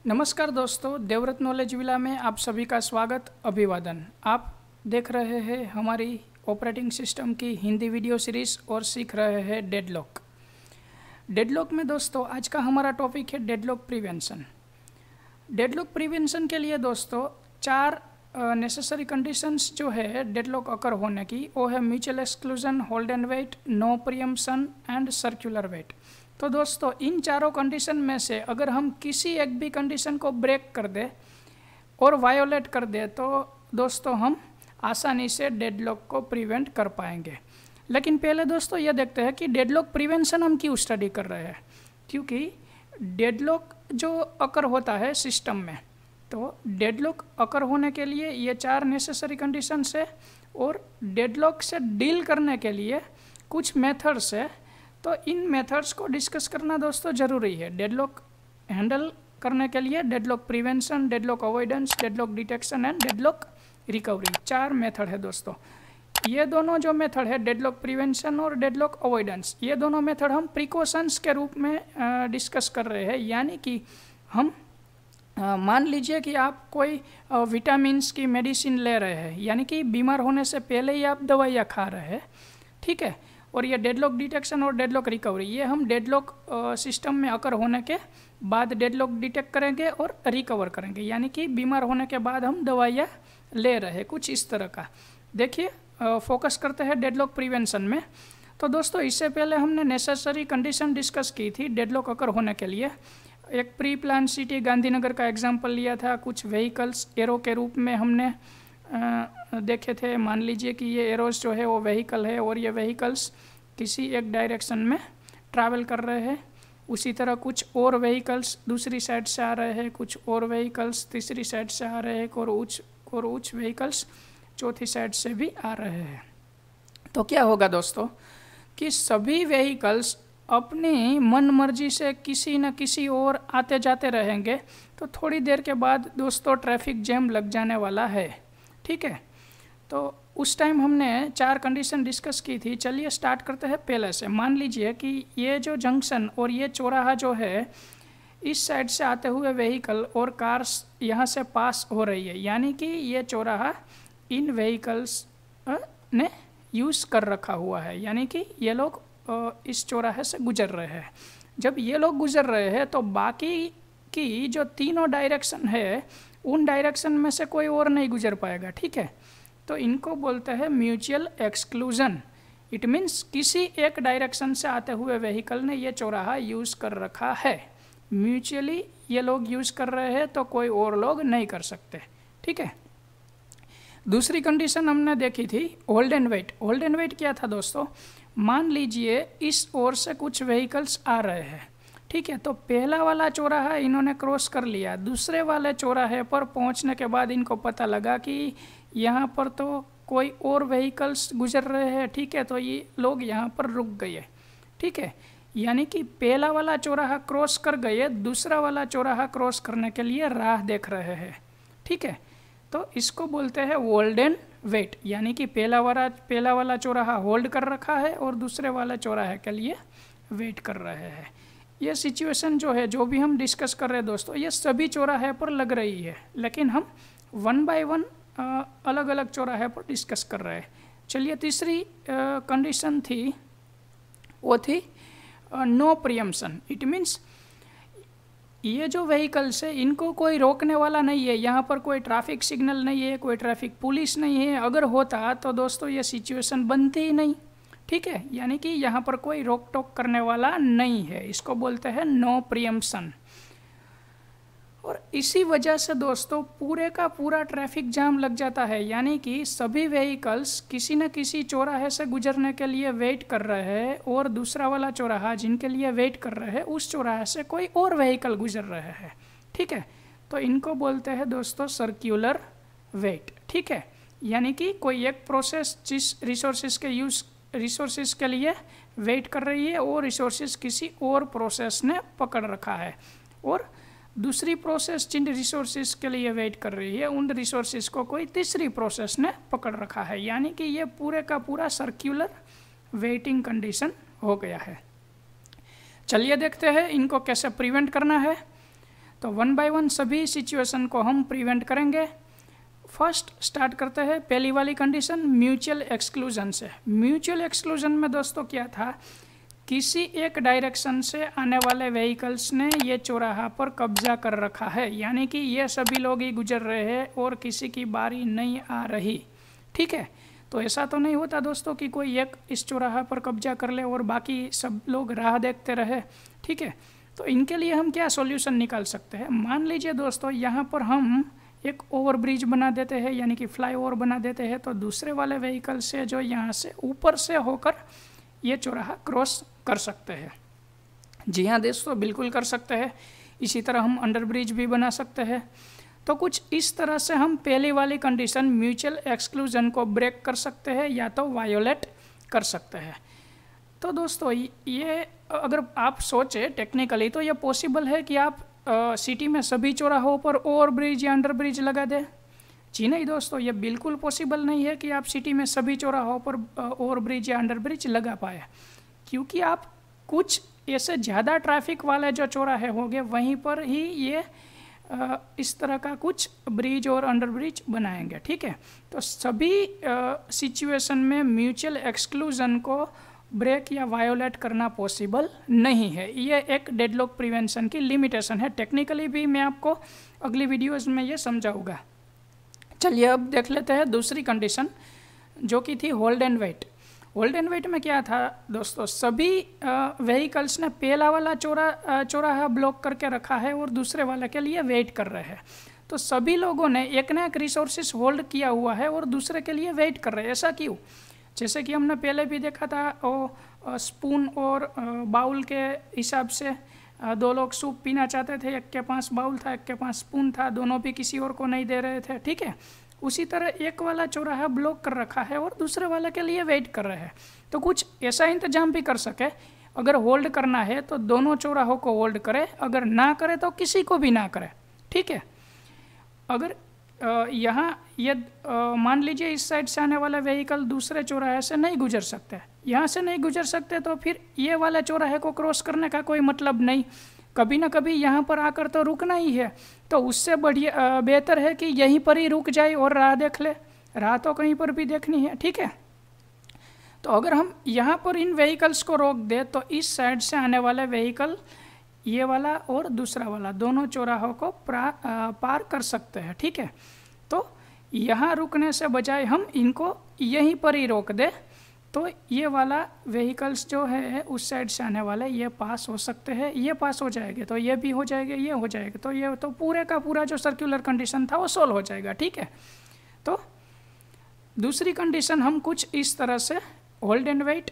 नमस्कार दोस्तों, Devvrat knowledge villa में आप सभी का स्वागत अभिवादन। आप देख रहे हैं हमारी ऑपरेटिंग सिस्टम की हिंदी वीडियो सीरीज़ और सीख रहे हैं डेडलॉक। डेडलॉक में दोस्तों आज का हमारा टॉपिक है डेडलॉक प्रिवेंशन। डेडलॉक प्रिवेंशन के लिए दोस्तों चार नेसेसरी कंडीशंस जो है डेडलॉक अकर होने की, वो है mutual exclusion, hold and wait, no preemption and circular wait. तो दोस्तों इन चारों कंडीशन में से अगर हम किसी एक भी कंडीशन को ब्रेक कर दे और वायोलेट कर दे तो दोस्तों हम आसानी से डेडलॉक को प्रिवेंट कर पाएंगे। लेकिन पहले दोस्तों ये देखते हैं कि डेडलॉक प्रिवेंशन हम क्यों स्टडी कर रहे हैं। क्योंकि डेडलॉक जो अकर होता है सिस्टम में, तो डेडलॉक अकर होने के लिए ये चार नेसेसरी कंडीशंस है और डेडलॉक से डील करने के लिए कुछ मेथड्स है। तो इन मेथड्स को डिस्कस करना दोस्तों ज़रूरी है। डेडलॉक हैंडल करने के लिए deadlock prevention, deadlock avoidance, deadlock detection and deadlock recovery, चार मेथड है दोस्तों। ये दोनों जो मेथड है डेडलॉक प्रिवेंशन और डेडलॉक अवॉइडेंस, ये दोनों मेथड हम प्रिकॉशंस के रूप में डिस्कस कर रहे हैं। यानी कि हम मान लीजिए कि आप कोई विटामिन्स की मेडिसिन ले रहे हैं, यानी कि बीमार होने से पहले ही आप दवाइयाँ खा रहे हैं, ठीक है। और ये डेडलॉक डिटेक्शन और डेडलॉक रिकवरी, ये हम डेडलॉक सिस्टम में अकर होने के बाद डेडलॉक डिटेक्ट करेंगे और रिकवर करेंगे। यानी कि बीमार होने के बाद हम दवाइयाँ ले रहे हैं, कुछ इस तरह का। देखिए फोकस करते हैं डेडलॉक प्रिवेंशन में। तो दोस्तों इससे पहले हमने नेसेसरी कंडीशन डिस्कस की थी डेडलॉक अकर होने के लिए। एक प्री प्लान सिटी गांधीनगर का एग्जाम्पल लिया था, कुछ व्हीकल्स एरो के रूप में हमने देखे थे। मान लीजिए कि ये एरोस जो है वो व्हीकल है और ये व्हीकल्स किसी एक डायरेक्शन में ट्रैवल कर रहे हैं। उसी तरह कुछ और व्हीकल्स दूसरी साइड से आ रहे हैं, कुछ और व्हीकल्स तीसरी साइड से आ रहे हैं और कुछ व्हीकल्स चौथी साइड से भी आ रहे हैं। तो क्या होगा दोस्तों कि सभी व्हीकल्स अपनी मन मर्जी से किसी न किसी और आते जाते रहेंगे। तो थोड़ी देर के बाद दोस्तों ट्रैफिक जैम लग जाने वाला है, ठीक है। तो उस टाइम हमने चार कंडीशन डिस्कस की थी। चलिए स्टार्ट करते हैं पहले से। मान लीजिए कि ये जो जंक्शन और ये चौराहा जो है, इस साइड से आते हुए व्हीकल और कार्स यहाँ से पास हो रही है। यानी कि ये चौराहा इन व्हीकल्स ने यूज़ कर रखा हुआ है, यानी कि ये लोग इस चौराहे से गुजर रहे हैं। जब ये लोग गुजर रहे हैं तो बाकी की जो तीनों डायरेक्शन है उन डायरेक्शन में से कोई और नहीं गुजर पाएगा, ठीक है। तो इनको बोलते हैं म्यूचुअल एक्सक्लूजन। इट मीन्स किसी एक डायरेक्शन से आते हुए व्हीकल ने ये चौराहा यूज़ कर रखा है, म्यूचुअली ये लोग यूज़ कर रहे हैं, तो कोई और लोग नहीं कर सकते, ठीक है। दूसरी कंडीशन हमने देखी थी hold and wait. Hold and wait क्या था दोस्तों, मान लीजिए इस ओर से कुछ व्हीकल्स आ रहे हैं, ठीक है। तो पहला वाला चौराहा इन्होंने क्रॉस कर लिया, दूसरे वाले चौराहे पर पहुंचने के बाद इनको पता लगा कि यहाँ पर तो कोई और व्हीकल्स गुजर रहे हैं, ठीक है। तो ये लोग यहाँ पर रुक गए, ठीक है। यानी कि पहला वाला चौराहा क्रॉस कर गए, दूसरा वाला चौराहा क्रॉस करने के लिए राह देख रहे हैं, ठीक है। तो इसको बोलते हैं होल्ड एंड वेट। यानी कि पहला वाला चौराहा होल्ड कर रखा है और दूसरे वाले चौराहे के लिए वेट कर रहे हैं। ये सिचुएशन जो है, जो भी हम डिस्कस कर रहे हैं दोस्तों, ये सभी चौराहे पर लग रही है, लेकिन हम वन बाय वन अलग अलग चौराहे पर डिस्कस कर रहे हैं। चलिए तीसरी कंडीशन थी, वो थी नो प्रियम्पशन। इट मीन्स ये जो व्हीकल्स है इनको कोई रोकने वाला नहीं है, यहाँ पर कोई ट्रैफिक सिग्नल नहीं है, कोई ट्रैफिक पुलिस नहीं है। अगर होता तो दोस्तों ये सिचुएशन बनती ही नहीं, ठीक है। यानी कि यहाँ पर कोई रोक टोक करने वाला नहीं है, इसको बोलते हैं नो प्रियम्पशन। और इसी वजह से दोस्तों पूरे का पूरा ट्रैफिक जाम लग जाता है। यानी कि सभी व्हीकल्स किसी न किसी चौराहे से गुजरने के लिए वेट कर रहे हैं और दूसरा वाला चौराहा जिनके लिए वेट कर रहे हैं उस चौराहे से कोई और व्हीकल गुजर रहे हैं, ठीक है। तो इनको बोलते हैं दोस्तों सर्क्यूलर वेट, ठीक है। यानी कि कोई एक प्रोसेस जिस रिसोर्सेज के लिए वेट कर रही है और रिसोर्सेज किसी और प्रोसेस ने पकड़ रखा है, और दूसरी प्रोसेस जिन रिसोर्सेज के लिए वेट कर रही है उन रिसोर्सेज को कोई तीसरी प्रोसेस ने पकड़ रखा है। यानी कि ये पूरे का पूरा सर्क्यूलर वेटिंग कंडीशन हो गया है। चलिए देखते हैं इनको कैसे प्रिवेंट करना है। तो 1 बाय 1 सभी सिचुएशन को हम प्रिवेंट करेंगे। फर्स्ट स्टार्ट करते हैं पहली वाली कंडीशन म्यूचुअल एक्सक्लूजन से। म्यूचुअल एक्सक्लूजन में दोस्तों क्या था, किसी एक डायरेक्शन से आने वाले व्हीकल्स ने ये चौराहा पर कब्जा कर रखा है, यानी कि ये सभी लोग ही गुजर रहे हैं और किसी की बारी नहीं आ रही। ठीक है, तो ऐसा तो नहीं होता दोस्तों कि कोई एक इस चौराहा पर कब्जा कर ले और बाकी सब लोग राह देखते रहे। ठीक है, तो इनके लिए हम क्या सॉल्यूशन निकाल सकते हैं। मान लीजिए दोस्तों यहाँ पर हम एक ओवरब्रिज बना देते हैं, यानी कि फ्लाईओवर बना देते हैं, तो दूसरे वाले व्हीकल से जो यहाँ से ऊपर से होकर ये चौराहा क्रॉस कर सकते हैं। जी हाँ दोस्तों, बिल्कुल कर सकते हैं। इसी तरह हम अंडरब्रिज भी बना सकते हैं। तो कुछ इस तरह से हम पहली वाली कंडीशन म्यूचुअल एक्सक्लूजन को ब्रेक कर सकते हैं या तो वायोलेट कर सकते हैं। तो दोस्तों ये अगर आप सोचें टेक्निकली तो ये पॉसिबल है कि आप सिटी में सभी चौराहों पर ओवरब्रिज या अंडरब्रिज लगा दें। जी नहीं दोस्तों, ये बिल्कुल पॉसिबल नहीं है कि आप सिटी में सभी चौराहों पर ओवरब्रिज या अंडरब्रिज लगा पाए, क्योंकि आप कुछ ऐसे ज़्यादा ट्रैफिक वाले जो चौराहे होंगे वहीं पर ही ये इस तरह का कुछ ब्रिज और अंडरब्रिज बनाएंगे। ठीक है, तो सभी सिचुएशन में म्यूचुअल एक्सक्लूजन को ब्रेक या वायोलेट करना पॉसिबल नहीं है। ये एक डेडलॉक प्रिवेंशन की लिमिटेशन है। टेक्निकली भी मैं आपको अगली वीडियोज़ में ये समझाऊंगा। चलिए अब देख लेते हैं दूसरी कंडीशन, जो कि थी hold and wait. Hold and wait में क्या था दोस्तों, सभी व्हीकल्स ने पहला वाला चौराहा ब्लॉक करके रखा है और दूसरे वाले के लिए वेट कर रहे हैं। तो सभी लोगों ने एक ना एक रिसोर्सेस होल्ड किया हुआ है और दूसरे के लिए वेट कर रहे हैं। ऐसा क्यों? जैसे कि हमने पहले भी देखा था, स्पून और बाउल के हिसाब से दो लोग सूप पीना चाहते थे, एक के पास बाउल था, एक के पास स्पून था, दोनों भी किसी और को नहीं दे रहे थे। ठीक है, उसी तरह एक वाला चौराहा ब्लॉक कर रखा है और दूसरे वाले के लिए वेट कर रहे हैं। तो कुछ ऐसा इंतजाम भी कर सके, अगर होल्ड करना है तो दोनों चौराहों को होल्ड करे, अगर ना करे तो किसी को भी ना करे। ठीक है, अगर यहाँ ये मान लीजिए इस साइड से आने वाला व्हीकल दूसरे चौराहे से नहीं गुजर सकते, यहाँ से नहीं गुजर सकते, तो फिर ये वाला चौराहे को क्रॉस करने का कोई मतलब नहीं। कभी ना कभी यहाँ पर आकर तो रुकना ही है, तो उससे बढ़िया बेहतर है कि यहीं पर ही रुक जाए और राह देख ले। राह तो कहीं पर भी देखनी है। ठीक है, तो अगर हम यहाँ पर इन व्हीकल्स को रोक दे तो इस साइड से आने वाले व्हीकल ये वाला और दूसरा वाला दोनों चौराहों को पार कर सकते हैं। ठीक है, तो यहाँ रुकने से बजाय हम इनको यहीं पर ही रोक दे तो ये वाला व्हीकल्स जो है उस साइड से आने वाले ये पास हो सकते हैं, ये पास हो जाएंगे तो ये भी हो जाएगा, ये हो जाएगा, तो ये तो पूरे का पूरा जो सर्कुलर कंडीशन था वो सोल्व हो जाएगा। ठीक है, तो दूसरी कंडीशन हम कुछ इस तरह से होल्ड एंड वेट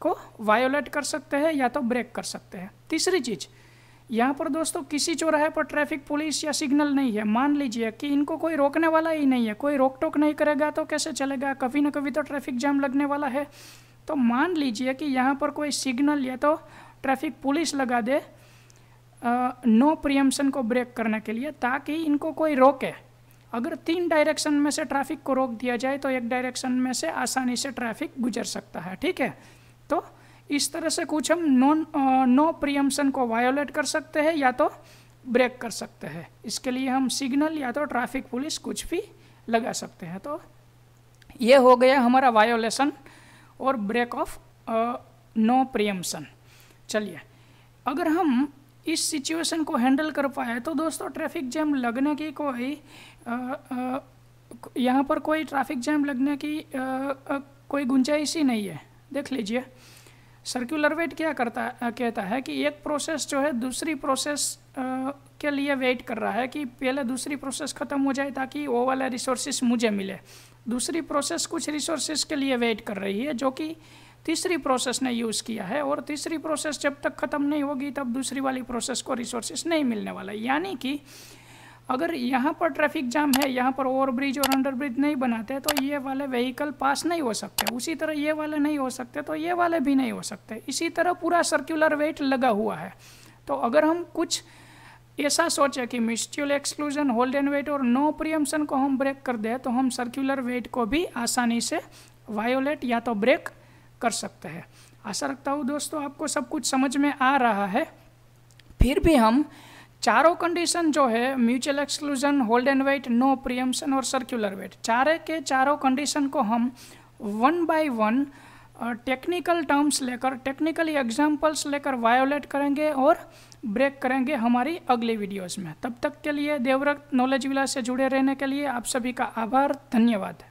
को वायोलेट कर सकते हैं या तो ब्रेक कर सकते हैं। तीसरी चीज़, यहाँ पर दोस्तों किसी चौराहे पर ट्रैफिक पुलिस या सिग्नल नहीं है। मान लीजिए कि इनको कोई रोकने वाला ही नहीं है, कोई रोक टोक नहीं करेगा तो कैसे चलेगा, कभी ना कभी तो ट्रैफिक जाम लगने वाला है। तो मान लीजिए कि यहाँ पर कोई सिग्नल या तो ट्रैफिक पुलिस लगा दे नो प्रियम्पशन को ब्रेक करने के लिए, ताकि इनको कोई रोके। अगर 3 डायरेक्शन में से ट्रैफिक को रोक दिया जाए तो एक डायरेक्शन में से आसानी से ट्रैफिक गुजर सकता है। ठीक है, तो इस तरह से कुछ हम नो प्रियम्पशन को वायोलेट कर सकते हैं या तो ब्रेक कर सकते हैं। इसके लिए हम सिग्नल या तो ट्रैफिक पुलिस कुछ भी लगा सकते हैं। तो ये हो गया हमारा वायोलेशन और ब्रेक ऑफ नो प्रियम्पशन। चलिए, अगर हम इस सिचुएशन को हैंडल कर पाए तो दोस्तों ट्रैफिक जैम लगने की कोई यहाँ पर कोई ट्रैफिक जैम लगने की कोई गुंजाइश ही नहीं है। देख लीजिए, सर्कुलर वेट क्या कहता है कि एक प्रोसेस जो है दूसरी प्रोसेस के लिए वेट कर रहा है कि पहले दूसरी प्रोसेस ख़त्म हो जाए ताकि वो वाला रिसोर्सेस मुझे मिले। दूसरी प्रोसेस कुछ रिसोर्सेस के लिए वेट कर रही है जो कि तीसरी प्रोसेस ने यूज़ किया है, और तीसरी प्रोसेस जब तक ख़त्म नहीं होगी तब दूसरी वाली प्रोसेस को रिसोर्सेस नहीं मिलने वाला। यानी कि अगर यहाँ पर ट्रैफिक जाम है, यहाँ पर ओवरब्रिज और अंडरब्रिज नहीं बनाते तो ये वाले व्हीकल पास नहीं हो सकते, उसी तरह ये वाले नहीं हो सकते तो ये वाले भी नहीं हो सकते। इसी तरह पूरा सर्कुलर वेट लगा हुआ है। तो अगर हम कुछ ऐसा सोचे कि mutual exclusion, hold and wait और नो प्रियम्पशन को हम ब्रेक कर दे तो हम सर्कुलर वेट को भी आसानी से वायोलेट या तो ब्रेक कर सकते हैं। आशा रखता हूँ दोस्तों आपको सब कुछ समझ में आ रहा है। फिर भी हम चारों कंडीशन जो है mutual exclusion, hold and wait, no preemption और सर्कुलर वेट, चारों कंडीशन को हम 1 बाय 1 टेक्निकल टर्म्स लेकर, टेक्निकली एग्जाम्पल्स लेकर वायोलेट करेंगे और ब्रेक करेंगे हमारी अगली वीडियोस में। तब तक के लिए देवव्रत नॉलेज विला से जुड़े रहने के लिए आप सभी का आभार, धन्यवाद।